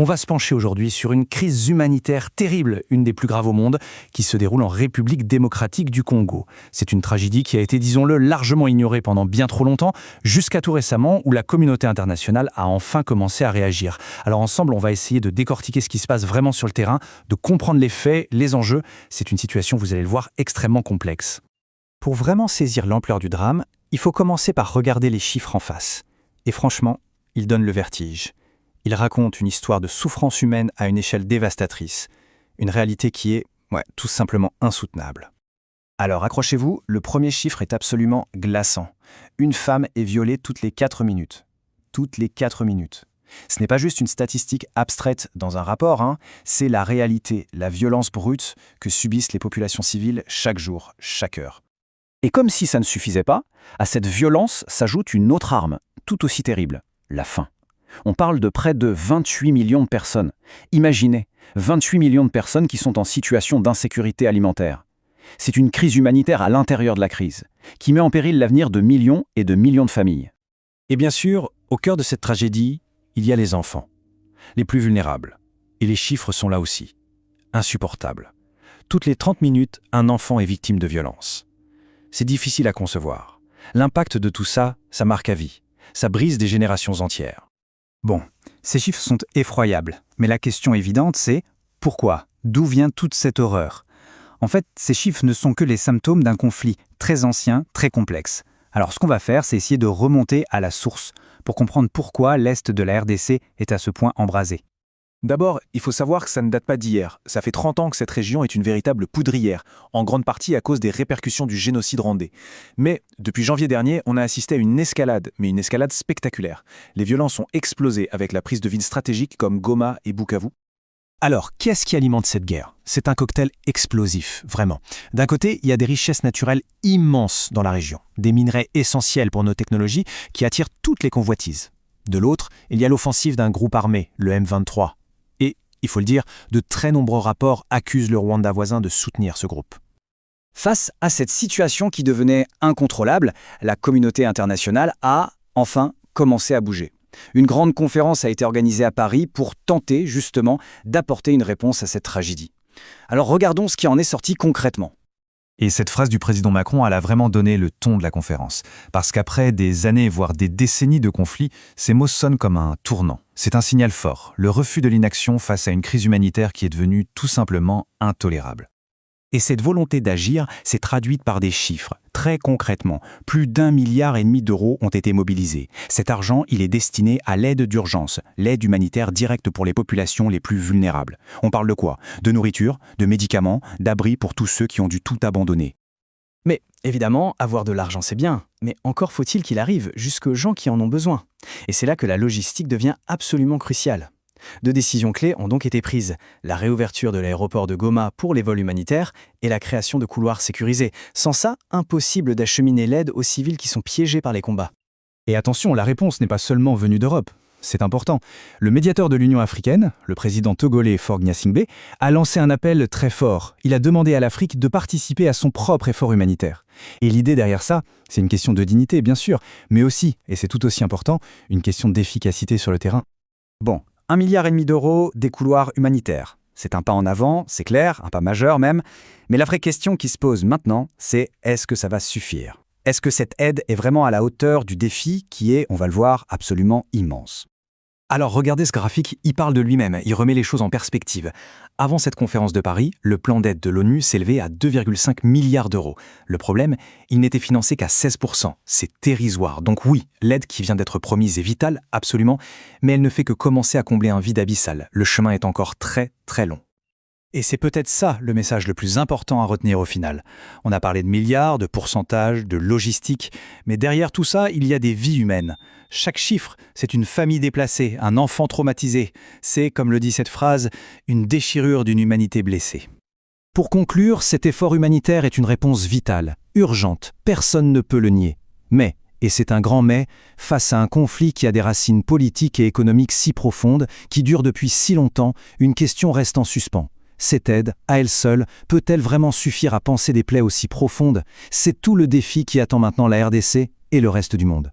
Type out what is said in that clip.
On va se pencher aujourd'hui sur une crise humanitaire terrible, une des plus graves au monde, qui se déroule en République démocratique du Congo. C'est une tragédie qui a été, disons-le, largement ignorée pendant bien trop longtemps, jusqu'à tout récemment où la communauté internationale a enfin commencé à réagir. Alors ensemble, on va essayer de décortiquer ce qui se passe vraiment sur le terrain, de comprendre les faits, les enjeux. C'est une situation, vous allez le voir, extrêmement complexe. Pour vraiment saisir l'ampleur du drame, il faut commencer par regarder les chiffres en face. Et franchement, ils donnent le vertige. Il raconte une histoire de souffrance humaine à une échelle dévastatrice. Une réalité qui est, tout simplement insoutenable. Alors accrochez-vous, le premier chiffre est absolument glaçant. Une femme est violée toutes les 4 minutes. Toutes les 4 minutes. Ce n'est pas juste une statistique abstraite dans un rapport, c'est la réalité, la violence brute que subissent les populations civiles chaque jour, chaque heure. Et comme si ça ne suffisait pas, à cette violence s'ajoute une autre arme, tout aussi terrible, la faim. On parle de près de 28 millions de personnes. Imaginez, 28 millions de personnes qui sont en situation d'insécurité alimentaire. C'est une crise humanitaire à l'intérieur de la crise, qui met en péril l'avenir de millions et de millions de familles. Et bien sûr, au cœur de cette tragédie, il y a les enfants, les plus vulnérables. Et les chiffres sont là aussi, insupportables. Toutes les 30 minutes, un enfant est victime de violence. C'est difficile à concevoir. L'impact de tout ça, ça marque à vie. Ça brise des générations entières. Bon, ces chiffres sont effroyables, mais la question évidente c'est pourquoi? D'où vient toute cette horreur? En fait, ces chiffres ne sont que les symptômes d'un conflit très ancien, très complexe. Alors ce qu'on va faire, c'est essayer de remonter à la source, pour comprendre pourquoi l'Est de la RDC est à ce point embrasé. D'abord, il faut savoir que ça ne date pas d'hier. Ça fait 30 ans que cette région est une véritable poudrière, en grande partie à cause des répercussions du génocide rwandais. Mais, depuis janvier dernier, on a assisté à une escalade, mais une escalade spectaculaire. Les violences ont explosé avec la prise de villes stratégiques comme Goma et Bukavu. Alors, qu'est-ce qui alimente cette guerre? C'est un cocktail explosif, vraiment. D'un côté, il y a des richesses naturelles immenses dans la région, des minerais essentiels pour nos technologies qui attirent toutes les convoitises. De l'autre, il y a l'offensive d'un groupe armé, le M23. Et, il faut le dire, de très nombreux rapports accusent le Rwanda voisin de soutenir ce groupe. Face à cette situation qui devenait incontrôlable, la communauté internationale a, enfin, commencé à bouger. Une grande conférence a été organisée à Paris pour tenter, justement, d'apporter une réponse à cette tragédie. Alors regardons ce qui en est sorti concrètement. Et cette phrase du président Macron, elle a vraiment donné le ton de la conférence. Parce qu'après des années, voire des décennies de conflits, ces mots sonnent comme un tournant. C'est un signal fort, le refus de l'inaction face à une crise humanitaire qui est devenue tout simplement intolérable. Et cette volonté d'agir s'est traduite par des chiffres. Très concrètement, plus d'1,5 milliard d'euros ont été mobilisés. Cet argent, il est destiné à l'aide d'urgence, l'aide humanitaire directe pour les populations les plus vulnérables. On parle de quoi? De nourriture, de médicaments, d'abris pour tous ceux qui ont dû tout abandonner. Mais évidemment, avoir de l'argent c'est bien, mais encore faut-il qu'il arrive jusqu'aux gens qui en ont besoin. Et c'est là que la logistique devient absolument cruciale. 2 décisions clés ont donc été prises, la réouverture de l'aéroport de Goma pour les vols humanitaires et la création de couloirs sécurisés. Sans ça, impossible d'acheminer l'aide aux civils qui sont piégés par les combats. Et attention, la réponse n'est pas seulement venue d'Europe. C'est important. Le médiateur de l'Union africaine, le président togolais Faure Gnassingbé, a lancé un appel très fort. Il a demandé à l'Afrique de participer à son propre effort humanitaire. Et l'idée derrière ça, c'est une question de dignité, bien sûr, mais aussi, et c'est tout aussi important, une question d'efficacité sur le terrain. Bon, 1,5 milliard d'euros, des couloirs humanitaires. C'est un pas en avant, c'est clair, un pas majeur même. Mais la vraie question qui se pose maintenant, c'est est-ce que ça va suffire? Est-ce que cette aide est vraiment à la hauteur du défi qui est, on va le voir, absolument immense? Alors regardez ce graphique, il parle de lui-même, il remet les choses en perspective. Avant cette conférence de Paris, le plan d'aide de l'ONU s'élevait à 2,5 milliards d'euros. Le problème, il n'était financé qu'à 16%. C'est dérisoire. Donc oui, l'aide qui vient d'être promise est vitale, absolument, mais elle ne fait que commencer à combler un vide abyssal. Le chemin est encore très, très long. Et c'est peut-être ça le message le plus important à retenir au final. On a parlé de milliards, de pourcentages, de logistique, mais derrière tout ça, il y a des vies humaines. Chaque chiffre, c'est une famille déplacée, un enfant traumatisé. C'est, comme le dit cette phrase, une déchirure d'une humanité blessée. Pour conclure, cet effort humanitaire est une réponse vitale, urgente, personne ne peut le nier. Mais, et c'est un grand mais, face à un conflit qui a des racines politiques et économiques si profondes, qui durent depuis si longtemps, une question reste en suspens. Cette aide, à elle seule, peut-elle vraiment suffire à panser des plaies aussi profondes? C'est tout le défi qui attend maintenant la RDC et le reste du monde.